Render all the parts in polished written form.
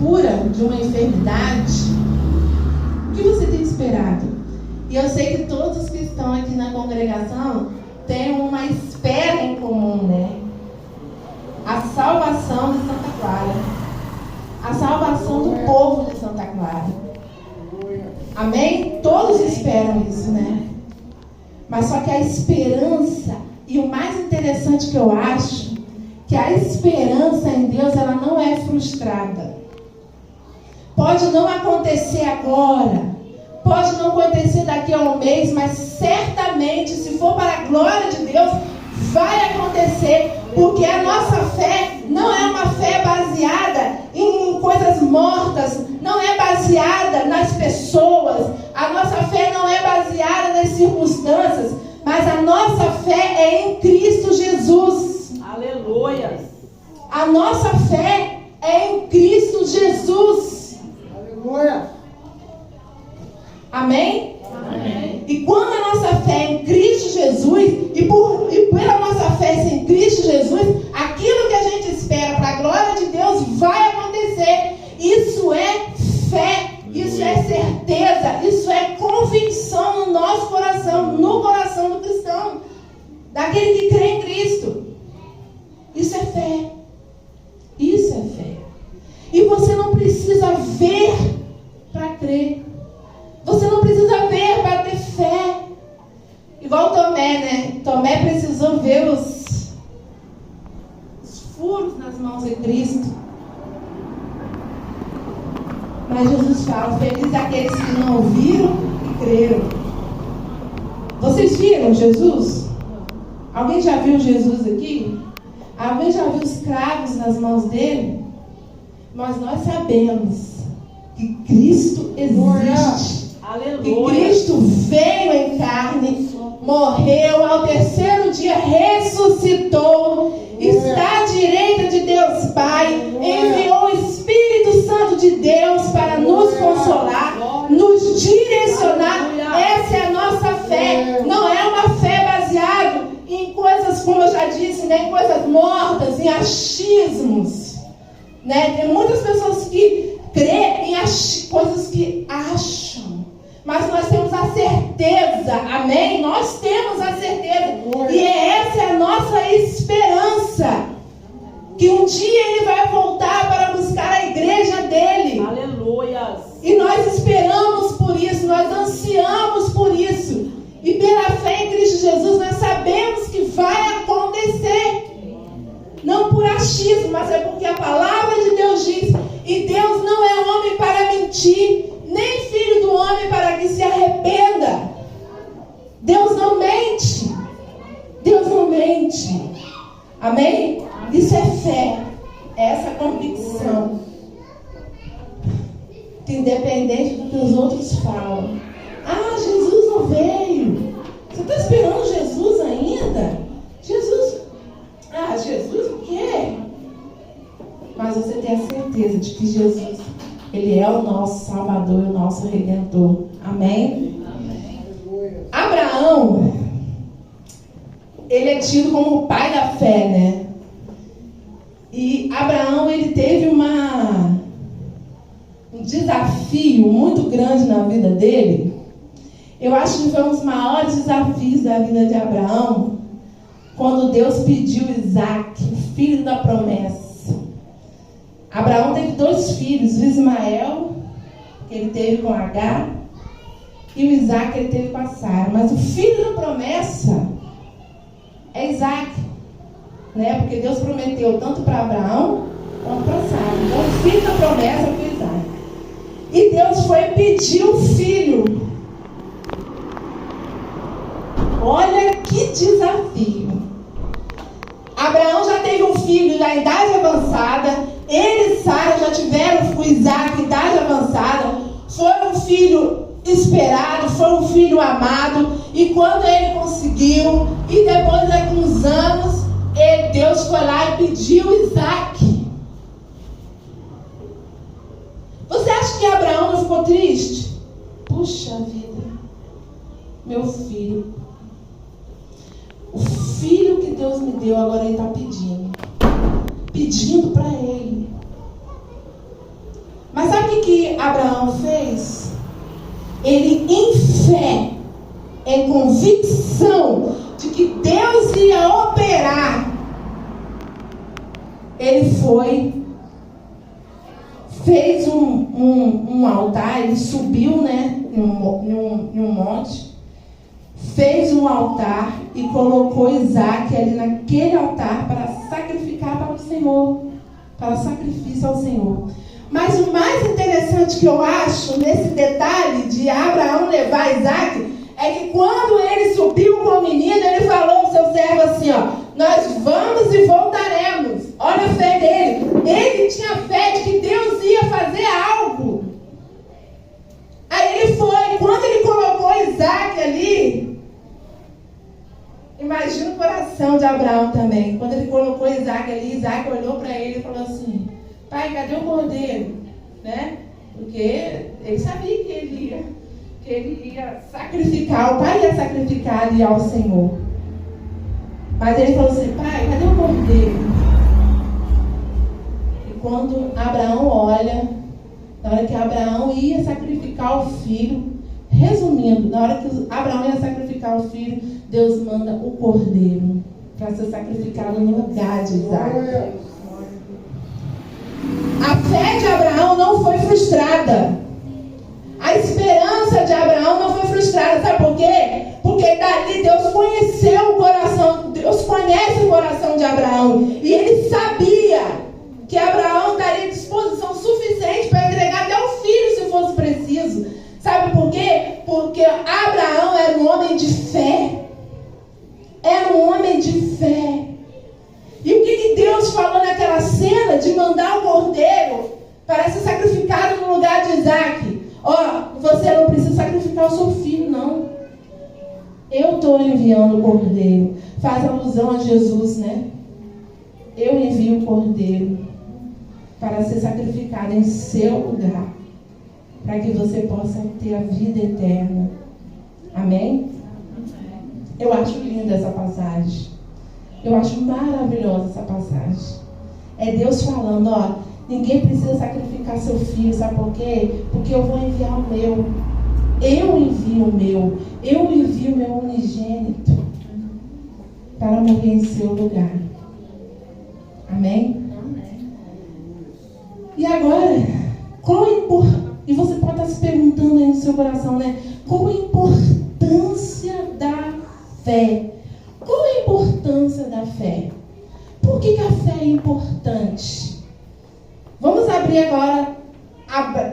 cura de uma enfermidade, o que você tem esperado? E eu sei que todos os que estão aqui na congregação têm uma espera em comum, né? A salvação de Santa Clara. A salvação do povo de Santa Clara. Amém? Todos esperam isso, né? Mas só que a esperança, e o mais interessante que eu acho, que a esperança em Deus, ela não é frustrada. Pode não acontecer agora, pode não acontecer daqui a um mês, mas certamente, se for para a glória de Deus, vai acontecer, porque a nossa fé não é uma fé baseada em coisas mortas, não é baseada nas pessoas, a nossa fé não é baseada nas circunstâncias, mas a nossa fé é em Cristo Jesus. Aleluia! A nossa fé é em Cristo Jesus. Aleluia! Amém? Amém. E quando a nossa fé é em Cristo Jesus, e pela nossa fé em Cristo Jesus, aquilo que a gente espera para a glória de Deus vai acontecer. Isso é fé, isso é certeza, isso é convicção no nosso coração, no coração do cristão, daquele que crê em Cristo. Isso é fé. Isso é fé. E você não precisa ver para crer. Você não precisa ver para ter fé. Igual Tomé, né? Tomé precisou ver os furos nas mãos de Cristo. Mas Jesus fala, felizes aqueles que não ouviram e creram. Vocês viram Jesus? Alguém já viu Jesus aqui? Alguém já viu os cravos nas mãos dele? Mas nós sabemos que Cristo existe. Aleluia. Que Cristo veio em carne, morreu, ao terceiro dia ressuscitou, está à direita de Deus Pai, enviou o Espírito Santo de Deus para nos consolar, nos direcionar. Essa é a nossa fé. Não é uma fé baseada em coisas, como eu já disse, né, em coisas mortas, em achismos, né? Tem muitas pessoas que creem em coisas que acham. Mas nós temos a certeza, amém? Nós temos a certeza. E essa é a nossa esperança. Que um dia Ele vai voltar para buscar a igreja dEle. Aleluia. E nós esperamos por isso, nós ansiamos por isso. E pela fé em Cristo Jesus, nós sabemos que vai acontecer. Não por achismo, mas é porque a palavra de Deus diz. E Deus não é homem para mentir, nem filho do homem para que se arrependa. Deus não mente. Deus não mente. Amém? Isso é fé. É essa convicção. Que independente do que os outros falam. Ah, Jesus não veio. Você está esperando Jesus ainda? Jesus. Ah, Jesus o quê? Mas você tem a certeza de que Jesus, Ele é o nosso Salvador e o nosso Redentor. Amém? Amém. Abraão, ele é tido como o pai da fé, né? E Abraão, ele teve um desafio muito grande na vida dele. Eu acho que foi um dos maiores desafios da vida de Abraão, quando Deus pediu Isaac, o filho da promessa. Abraão teve 2 filhos, o Ismael, que ele teve com Agar, e o Isaac que ele teve com a Sara. Mas o filho da promessa é Isaac, né? Porque Deus prometeu tanto para Abraão quanto para Sara. Então o filho da promessa foi Isaac. E Deus foi pedir o filho. Olha que desafio. Abraão já teve um filho na idade avançada. Ele e Sara já tiveram o Isaac, idade avançada. Foi um filho esperado, foi um filho amado. E quando ele conseguiu, e depois de alguns anos, Deus foi lá e pediu Isaac. Você acha que Abraão não ficou triste? Puxa vida, meu filho. O filho que Deus me deu, agora ele está pedindo para ele. que Abraão fez? Ele, em fé, em convicção de que Deus ia operar, ele fez um altar, ele subiu, né, em um monte, fez um altar e colocou Isaac ali naquele altar para sacrificar para o Senhor, para sacrifício ao Senhor. Mas o mais interessante que eu acho nesse detalhe de Abraão levar Isaac é que quando ele subiu com o menino, ele falou ao seu servo assim, ó: nós vamos e voltaremos. Olha a fé dele. Ele tinha fé de que Deus ia fazer algo. Aí ele foi. Quando ele colocou Isaac ali, imagina o coração de Abraão também. Quando ele colocou Isaac ali, Isaac olhou para ele e falou assim: pai, cadê o cordeiro? Né? Porque ele sabia que ele ia sacrificar, o pai ia sacrificar ali ao Senhor. Mas ele falou assim: pai, cadê o cordeiro? E quando Abraão olha, na hora que Abraão ia sacrificar o filho, resumindo, na hora que Abraão ia sacrificar o filho, Deus manda o cordeiro para ser sacrificado no lugar de Isaac. A fé de Abraão não foi frustrada. A esperança de Abraão não foi frustrada. Sabe por quê? Porque dali Deus conheceu o coração, Deus conhece o coração de Abraão. E ele sabia que Abraão daria disposição suficiente para entregar até o filho se fosse preciso. Sabe por quê? Porque Abraão era um homem de fé. Era um homem de fé. E o que Deus falou naquela cena de mandar o cordeiro para ser sacrificado no lugar de Isaac? Ó, você não precisa sacrificar o seu filho, não. Eu estou enviando o cordeiro. Faz alusão a Jesus, né? Eu envio o cordeiro para ser sacrificado em seu lugar, para que você possa ter a vida eterna. Amém? Eu acho linda essa passagem. Eu acho maravilhosa essa passagem. É Deus falando, ó, ninguém precisa sacrificar seu filho, sabe por quê? Porque eu vou enviar o meu. Eu envio o meu. Eu envio o meu unigênito para morrer em seu lugar. Amém? E agora, e você pode estar se perguntando aí no seu coração, né? Qual a importância da fé? Qual a importância da fé? Por que a fé é importante? Vamos abrir agora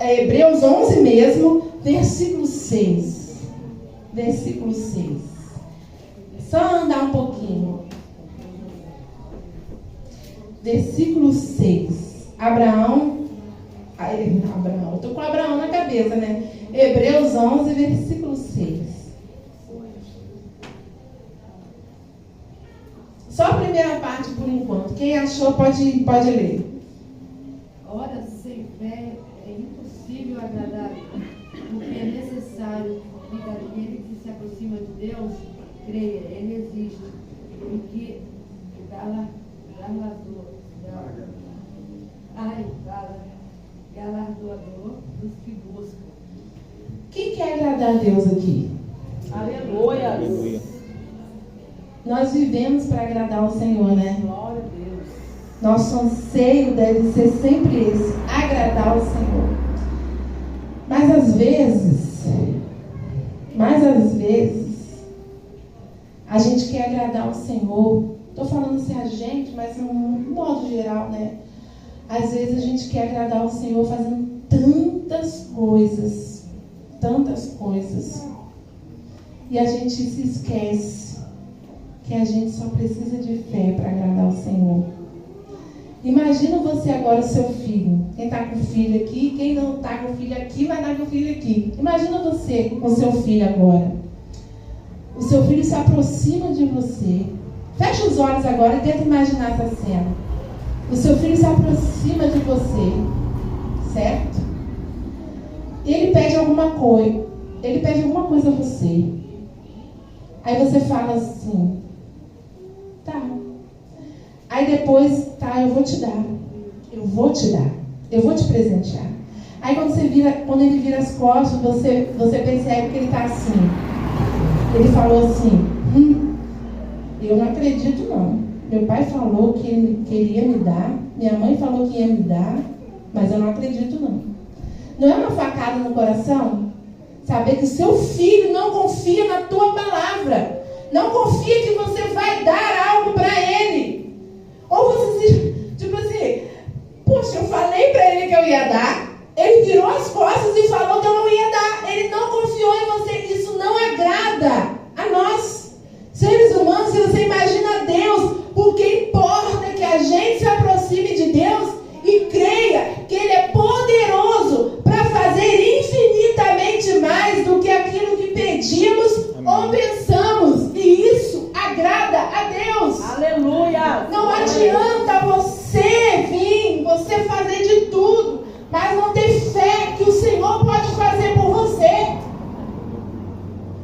Hebreus 11 mesmo, versículo 6. Versículo 6. Só andar um pouquinho. Versículo 6. Eu estou com Abraão na cabeça, né? Hebreus 11, versículo 6. Só a primeira parte por enquanto. Quem achou pode ler. Ora, sem fé é impossível agradar, porque é necessário que daquele que se aproxima de Deus creia, ele existe, e que galardoador dos que buscam. Quem quer agradar a Deus aqui? Aleluia. Aleluia. Nós vivemos para agradar o Senhor, né? Glória a Deus. Nosso anseio deve ser sempre esse, agradar o Senhor. Mas às vezes, a gente quer agradar o Senhor. Estou falando assim a gente, mas no modo geral, né? Às vezes a gente quer agradar o Senhor fazendo tantas coisas. E a gente se esquece que a gente só precisa de fé para agradar o Senhor. Imagina você agora, seu filho. Quem está com filho aqui, quem não está com filho aqui, vai estar com filho aqui. Imagina você com seu filho agora. O seu filho se aproxima de você. Fecha os olhos agora e tenta imaginar essa cena. O seu filho se aproxima de você, certo? E ele pede alguma coisa. Ele pede alguma coisa a você. Aí você fala assim: tá. Aí depois, tá, eu vou te dar. Eu vou te presentear. Aí quando ele vira as costas, você percebe que ele está assim. Ele falou assim, eu não acredito não. Meu pai falou que ele queria me dar, minha mãe falou que ia me dar, mas eu não acredito não. Não é uma facada no coração? Saber que seu filho não confia na tua palavra. Não confia que você vai dar algo para ele. Ou você, tipo assim, poxa, eu falei para ele que eu ia dar. Ele virou as costas e falou que eu não ia dar. Ele não confiou em você. Isso não agrada a nós, seres humanos. Se você imagina Deus, porque importa que a gente se aproxime de Deus e creia que Ele é poderoso para fazer infinitamente mais do que aquilo que pedimos ou pensamos. E isso agrada a Deus. Aleluia! Não adianta você vir, você fazer de tudo, mas não ter fé que o Senhor pode fazer por você.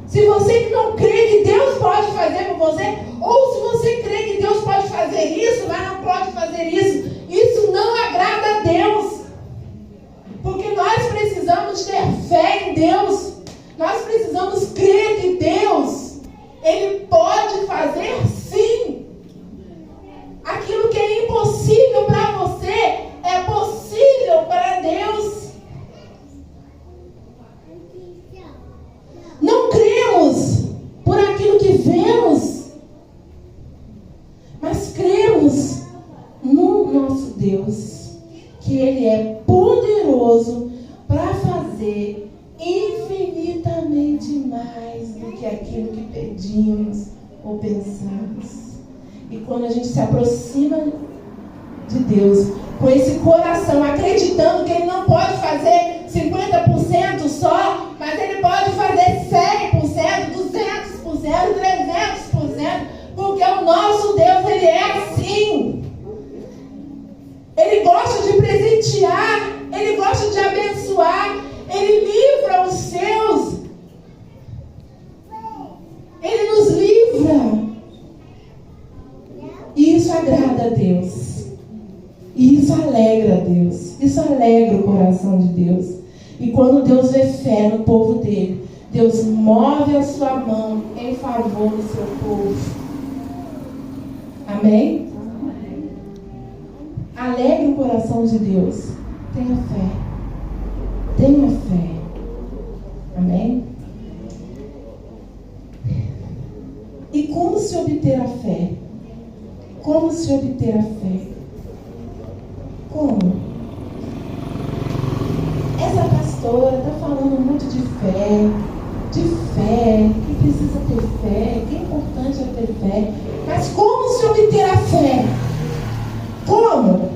Se você não crê que Deus pode fazer por você, ou se você crê que Deus pode fazer isso, mas não pode fazer isso, isso não agrada a Deus. Porque nós precisamos ter fé em Deus. Nós precisamos crer que Deus, Ele pode fazer sim. Aquilo que é impossível para você é possível para Deus. Não cremos por aquilo que vemos, mas cremos no nosso Deus, que Ele é poderoso para fazer infinitamente mais do que aquilo que pedimos ou pensamos. E quando a gente se aproxima de Deus, com esse coração, acreditando que Ele não pode fazer 50% só, mas Ele pode fazer 100%, 200%, 300%, porque o nosso Deus, Ele é assim. Ele gosta de presentear, Ele gosta de abençoar, Ele livra os seus, Ele nos livra. E isso agrada a Deus. E isso alegra a Deus. Isso alegra o coração de Deus. E quando Deus vê fé no povo dele, Deus move a sua mão em favor do seu povo. Amém? Alegre o coração de Deus. Tenha fé. Tenha fé. Amém? E como se obter a fé? Como se obter a fé? Como? Essa pastora está falando muito de fé, que precisa ter fé, que é importante é ter fé. Mas como se obter a fé? Como?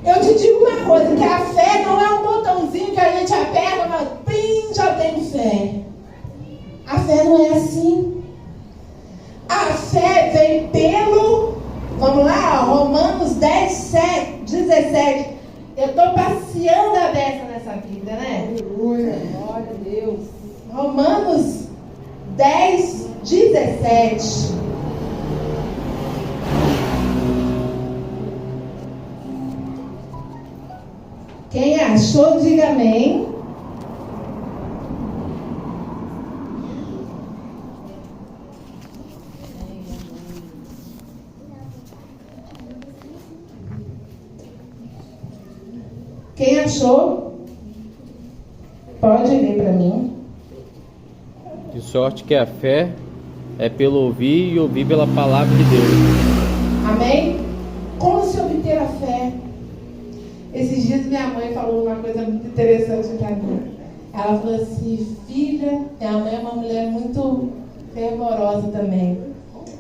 Eu te digo uma coisa, que a fé não é um botãozinho que a gente aperta, mas pim, já tenho fé. A fé não é assim. A fé vem pelo, vamos lá, Romanos 10:17. Eu estou passeando a beça nessa vida, né? Aleluia, glória a Deus. Romanos 10:17. Quem achou, diga amém. Quem achou, pode ler para mim. De sorte que a fé é pelo ouvir e ouvir pela palavra de Deus. Amém? Como se obter a fé? Esses dias minha mãe falou uma coisa muito interessante para mim. Ela falou assim, filha, minha mãe é uma mulher muito fervorosa também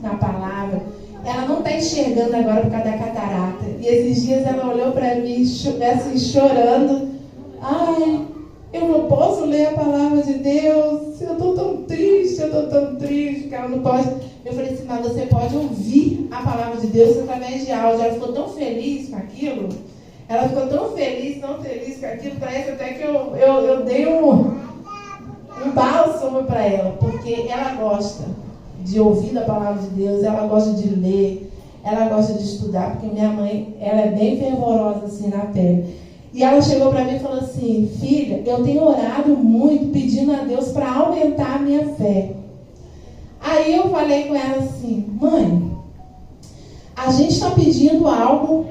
na palavra. Ela não está enxergando agora por causa da catarata. E esses dias ela olhou para mim assim, chorando. Ai, eu não posso ler a palavra de Deus. Eu estou tão triste que ela não pode. Eu falei assim, mas você pode ouvir a palavra de Deus através de áudio. Ela ficou tão feliz com aquilo. Ela ficou tão feliz com aquilo. Parece até que eu dei um bálsamo para ela. Porque ela gosta de ouvir a palavra de Deus, ela gosta de ler, ela gosta de estudar, porque minha mãe, ela é bem fervorosa assim na pele. E ela chegou para mim e falou assim: filha, eu tenho orado muito pedindo a Deus para aumentar a minha fé. Aí eu falei com ela assim: mãe, a gente está pedindo algo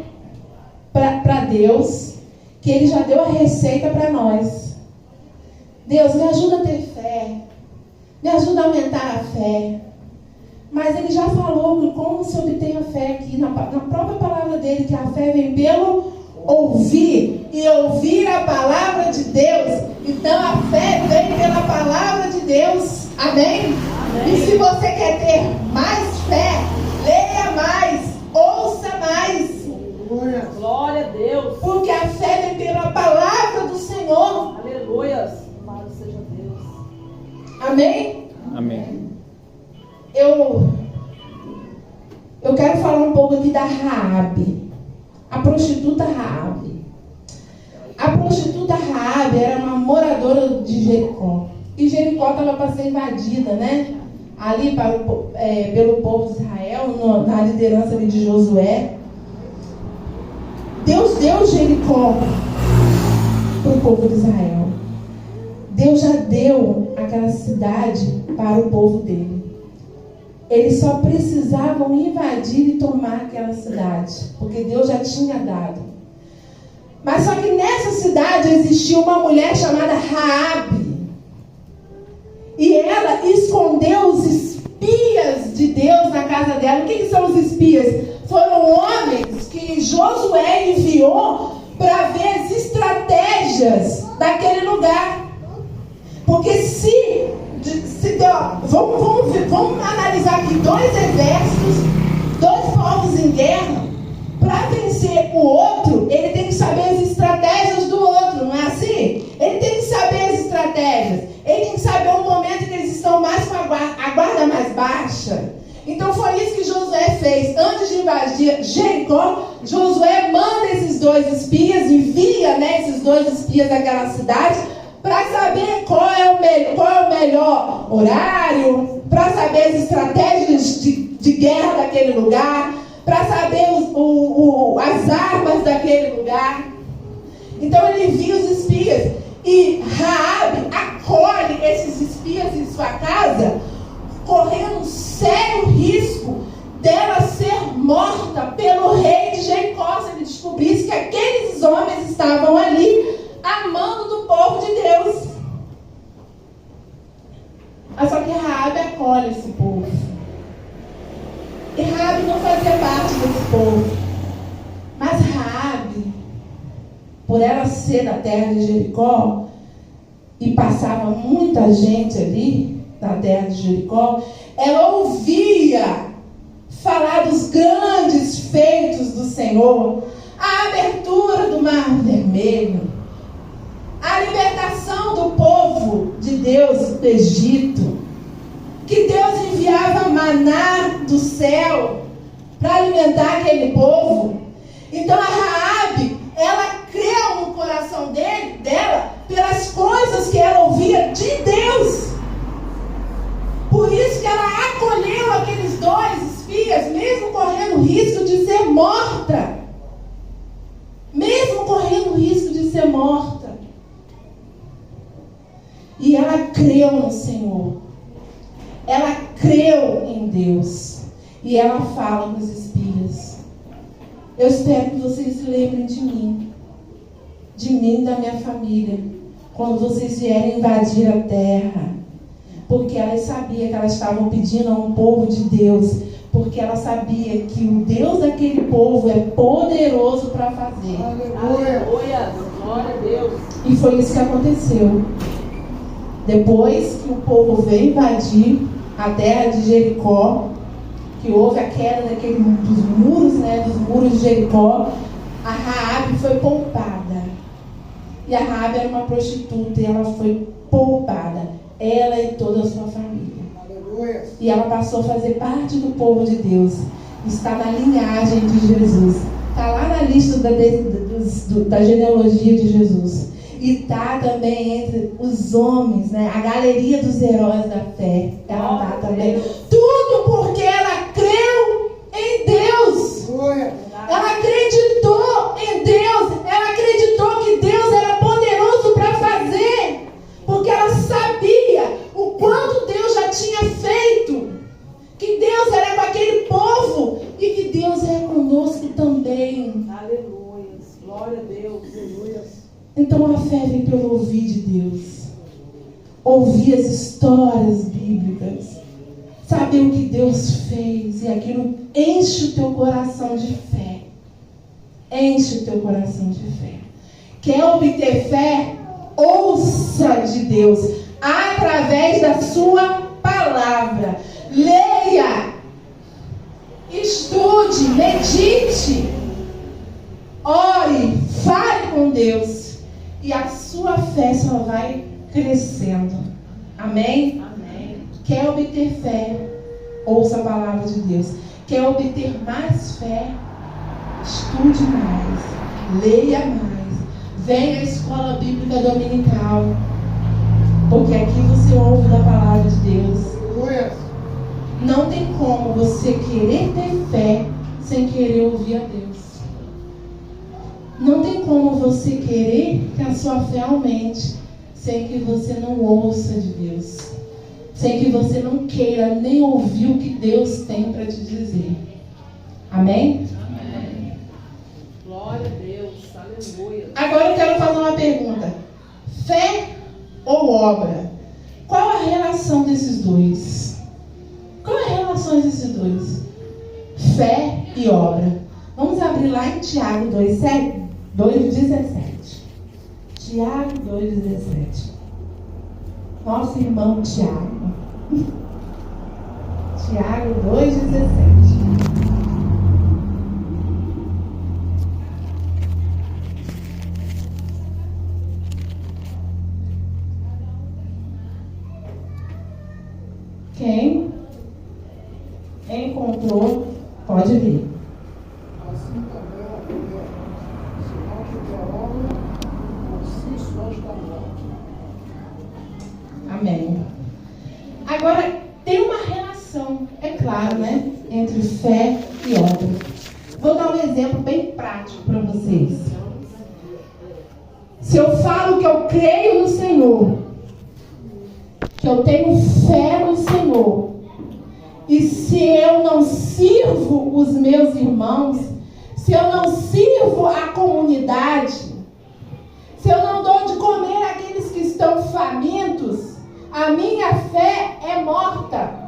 para Deus, que Ele já deu a receita para nós. Deus, me ajuda a ter fé, me ajuda a aumentar a fé. Mas Ele já falou como se obtém a fé aqui, na própria palavra dele, que a fé vem pelo ouvir, e ouvir a palavra de Deus. Então a fé vem pela palavra de Deus. Amém? Amém. E se você quer ter mais fé, leia mais, ouça mais. Glória a Deus. Porque a fé vem pela palavra do Senhor. Aleluia. Amado seja Deus. Amém? Amém. Eu quero falar um pouco aqui da Raabe, a prostituta Raabe. A prostituta Raabe era uma moradora de Jericó. E Jericó estava para ser invadida, né? Ali pelo povo de Israel, na liderança ali de Josué. Deus deu Jericó para o povo de Israel. Deus já deu aquela cidade para o povo dele. Eles só precisavam invadir e tomar aquela cidade, porque Deus já tinha dado. Mas só que nessa cidade existia uma mulher chamada Raabe. E ela escondeu os espias de Deus na casa dela. O que são os espias? Foram homens que Josué enviou para ver as estratégias daquele lugar. Porque vamos analisar aqui 2 exércitos, 2 povos em guerra. Para vencer o outro, ele tem que saber as estratégias do outro, não é assim? Ele tem que saber as estratégias. Ele tem que saber o momento em que eles estão mais com a guarda mais baixa. Então foi isso que Josué fez. Antes de invadir Jericó, Josué manda esses 2 espias, envia, esses 2 espias daquela cidade, para saber qual é o melhor horário, para saber as estratégias de guerra daquele lugar, para saber as armas daquele lugar. Então ele envia os espias. E Raabe acolhe esses espias em sua casa, correndo um sério risco dela ser morta pelo rei de Jericó, se ele descobrisse que aqueles homens estavam ali a mando do povo de Deus. Mas só que Raabe acolhe esse povo. E Raabe não fazia parte desse povo. Mas Raabe, por ela ser da terra de Jericó, e passava muita gente ali na terra de Jericó, ela ouvia falar dos grandes feitos do Senhor, a abertura do Mar Vermelho, a libertação do povo de Deus do Egito, que Deus enviava maná do céu para alimentar aquele povo. Então a Raabe, ela creu no coração dela pelas coisas que ela ouvia de Deus. Por isso que ela acolheu aqueles 2 espias, mesmo correndo o risco de ser morta. Mesmo correndo o risco de ser morta. E ela creu no Senhor. Ela creu em Deus. E ela fala com os espias: eu espero que vocês se lembrem de mim e da minha família, quando vocês vierem invadir a terra. Porque ela sabia que elas estavam pedindo a um povo de Deus, porque ela sabia que o Deus daquele povo é poderoso para fazer. Aleluia. Glória a Deus. E foi isso que aconteceu. Depois que o povo veio invadir a terra de Jericó, que houve a queda dos muros de Jericó, a Raabe foi poupada. E a Raabe era uma prostituta e ela foi poupada, ela e toda a sua família. Aleluia. E ela passou a fazer parte do povo de Deus. Está na linhagem de Jesus. Está lá na lista da genealogia de Jesus. E está também entre os homens, a galeria dos heróis da fé. Ela está também. Tudo porque ela creu em Deus. Ela acreditou em Deus. Ela acreditou que a Deus. Então a fé vem pelo ouvir de Deus. Ouvir as histórias bíblicas. Saber o que Deus fez. E aquilo enche o teu coração de fé. Enche o teu coração de fé. Quer obter fé? Ouça de Deus. Através da sua palavra. Leia. Estude. Medite. Ore. Fale com Deus. E a sua fé só vai crescendo. Amém? Amém. Quer obter fé? Ouça a palavra de Deus. Quer obter mais fé? Estude mais. Leia mais. Venha à escola bíblica dominical. Porque aqui você ouve da palavra de Deus. Não tem como você querer ter fé sem querer ouvir a Deus. Não tem como você querer que a sua fé aumente sem que você não ouça de Deus. Sem que você não queira nem ouvir o que Deus tem para te dizer. Amém? Amém. Glória a Deus. Aleluia. Agora eu quero fazer uma pergunta. Fé ou obra? Qual a relação desses dois? Qual a relação desses dois? Fé e obra. Vamos abrir lá em Tiago 2:17. Tiago 2:17. Nosso irmão Tiago. Tiago 2:17. Quem encontrou, pode ler. Assim também a mulher, se não tiver obra, por si só está morta. Amém. Agora, tem uma relação, é claro, né? Entre fé e obra. Vou dar um exemplo bem prático para vocês. Se eu falo que eu creio no Senhor, que eu tenho fé no Senhor, e se eu não sirvo os meus irmãos, se eu não sirvo a comunidade, se eu não dou de comer àqueles que estão famintos, a minha fé é morta.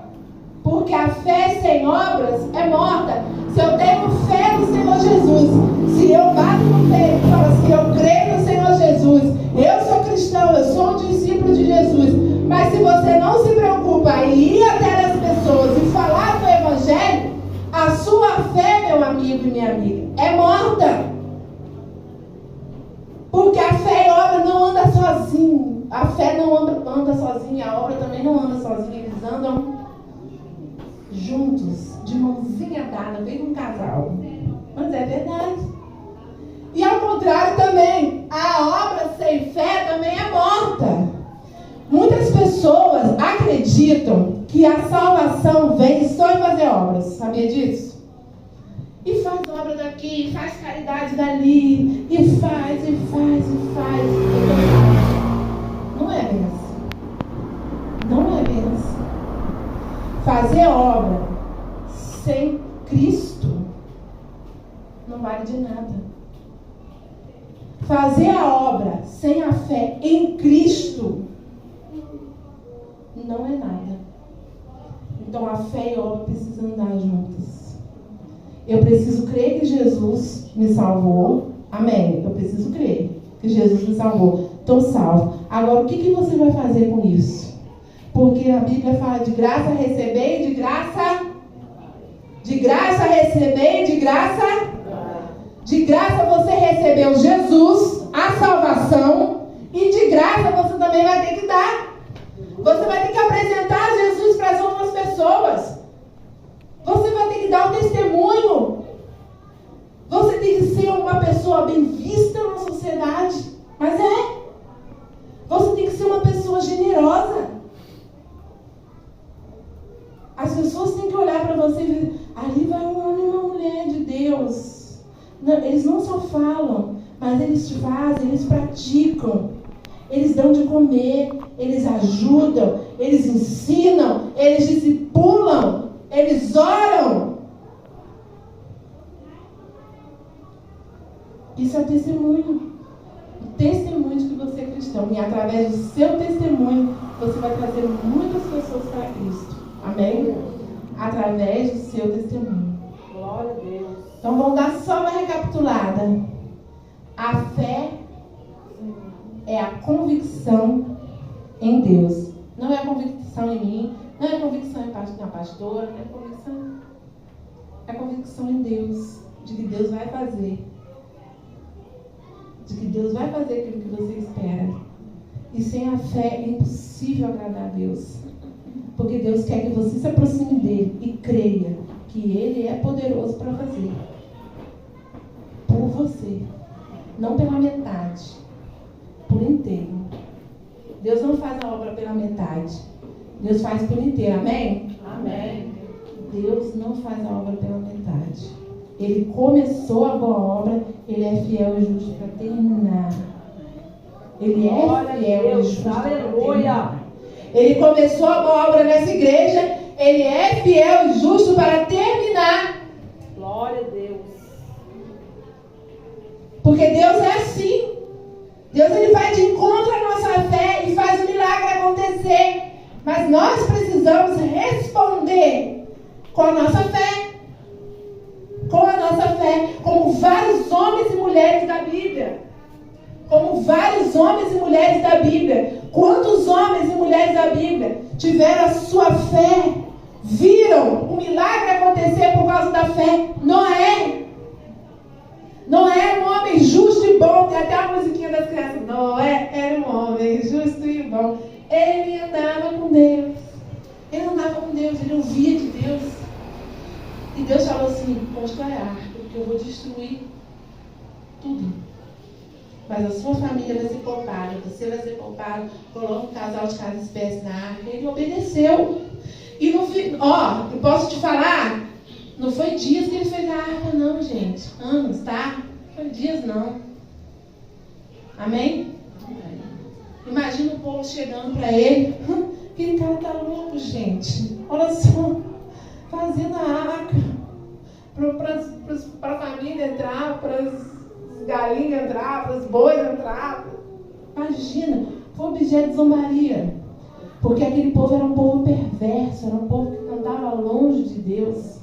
Porque a fé sem obras é morta. Se eu tenho fé no Senhor Jesus, se eu bato no peito e falo assim, eu creio no Senhor Jesus, eu sou cristão, eu sou um discípulo de Jesus, mas se você não se preocupa em ir até as pessoas e falar do Evangelho, a sua fé, meu amigo e minha amiga, é morta. Porque a fé e a obra não andam sozinho. A fé não anda sozinha, a obra também não anda sozinha. Eles andam juntos, de mãozinha dada, bem um casal. Mas é verdade. E ao contrário também, a obra sem fé também é morta. Muitas pessoas acreditam que a salvação vem só em fazer obras. Sabia disso? E faz obra daqui, faz caridade dali, e faz. Não é bem assim. Não é bem assim. Fazer obra sem Cristo não vale de nada. Fazer a obra sem a fé em Cristo não é nada. Então a fé e a obra precisam andar juntas. Eu preciso crer que Jesus me salvou. Amém. Eu preciso crer que Jesus me salvou. Estou salvo. Agora, o que você vai fazer com isso? Porque a Bíblia fala de graça receber e de graça receber e de graça você recebeu Jesus, a salvação, e de graça você também vai ter que dar. Você vai ter que apresentar Jesus para as outras pessoas. Você vai ter que dar um testemunho. Você tem que ser uma pessoa bem vista na sociedade. Mas você tem que ser uma pessoa generosa. As pessoas têm que olhar para você e dizer, ali vai um homem e uma mulher de Deus. Não, eles não só falam, mas eles fazem, eles praticam. Eles dão de comer, eles ajudam, eles ensinam, eles discipulam, eles oram. Isso é o testemunho. O testemunho de que você é cristão. E através do seu testemunho, você vai trazer muitas pessoas para Cristo. Amém? Através do seu testemunho. Glória a Deus. Então vamos dar só uma recapitulada. A fé é a convicção em Deus. Não é a convicção em mim, não é a convicção na pastora, não é a convicção. É a convicção em Deus, de que Deus vai fazer. De que Deus vai fazer aquilo que você espera. E sem a fé é impossível agradar a Deus. Porque Deus quer que você se aproxime dele e creia que ele é poderoso para fazer. Por você. Não pela metade. Por inteiro. Deus não faz a obra pela metade. Deus faz por inteiro. Amém? Amém. Deus não faz a obra pela metade. Ele começou a boa obra. Ele é fiel e justo para terminar. Ele é fiel e justo para terminar. Ele começou a boa obra nessa igreja. Ele é fiel e justo para terminar. Glória a Deus. Porque Deus é assim. Deus ele vai de encontro à nossa fé e faz o milagre acontecer. Mas nós precisamos responder com a nossa fé. Com a nossa fé. Como vários homens e mulheres da Bíblia. Como vários homens e mulheres da Bíblia. Quantos homens e mulheres da Bíblia tiveram a sua fé? Viram o milagre acontecer por causa da fé? Noé. Noé era um homem justo e bom. Tem até a musiquinha das crianças. Noé era um homem justo e bom. Ele andava com Deus. Ele andava com Deus. Ele ouvia de Deus. E Deus falou assim: constrói a arca, porque eu vou destruir tudo. Mas a sua família vai ser poupada. Você vai ser poupado. Coloca um casal de cada espécie na arca. Ele obedeceu. E no fim, ó, eu posso te falar, não foi dias que ele fez a arca, não, gente. Anos, tá? Não foi dias, não. Amém? Imagina o povo chegando para ele. Aquele cara tá louco, gente. Olha só. Fazendo a arca. Para a família entrar, para as galinhas entrar, para os bois entrar. Imagina. Foi objeto de zombaria. Porque aquele povo era um povo perverso. Era um povo que andava longe de Deus.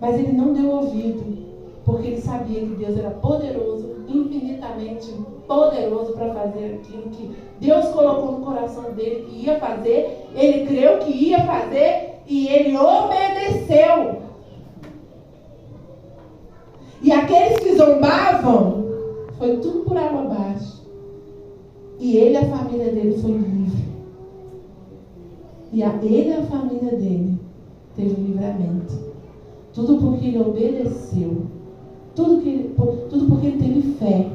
Mas ele não deu ouvido. Porque ele sabia que Deus era poderoso, infinitamente poderoso para fazer aquilo que Deus colocou no coração dele que ia fazer. Ele creu que ia fazer e ele obedeceu. E aqueles que zombavam, foi tudo por água abaixo. E ele e a família dele foi livre. E ele e a família dele teve livramento. Tudo porque ele obedeceu. Tudo porque ele teve fé.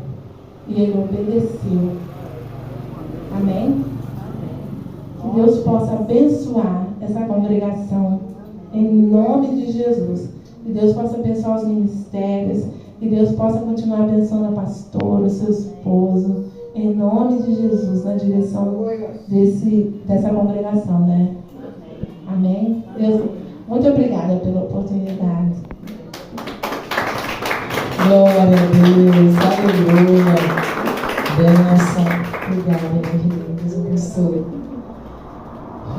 E ele obedeceu. Amém? Que Deus possa abençoar essa congregação. Em nome de Jesus. Que Deus possa abençoar os ministérios. Que Deus possa continuar abençoando a pastora, o seu esposo. Em nome de Jesus. Na direção dessa congregação, né? Amém? Deus, muito obrigada pela oportunidade. Glória a Deus, aleluia. Benção. Obrigada, meu querido. Deus abençoe.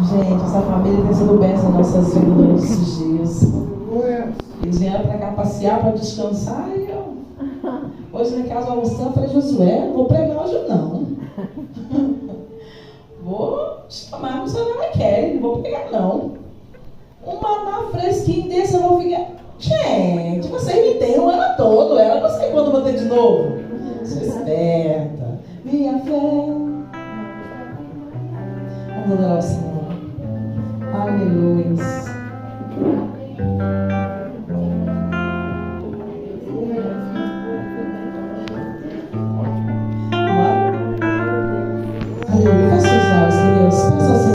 Gente, essa família tem sido bênção em nossas vidas esses dias. Eles vieram para cá passear, para descansar. E eu, hoje na casa almoçando, eu falei: Josué, não vou pregar hoje não. Vou chamar a missionária Kelly, não vou pregar não. Um maná fresquinho desse eu vou ficar. Gente, vocês me têm o ano todo. Ela não sei quando eu vou ter de novo. Sou esperta. Minha fé. Vamos adorar o Senhor. Aleluia.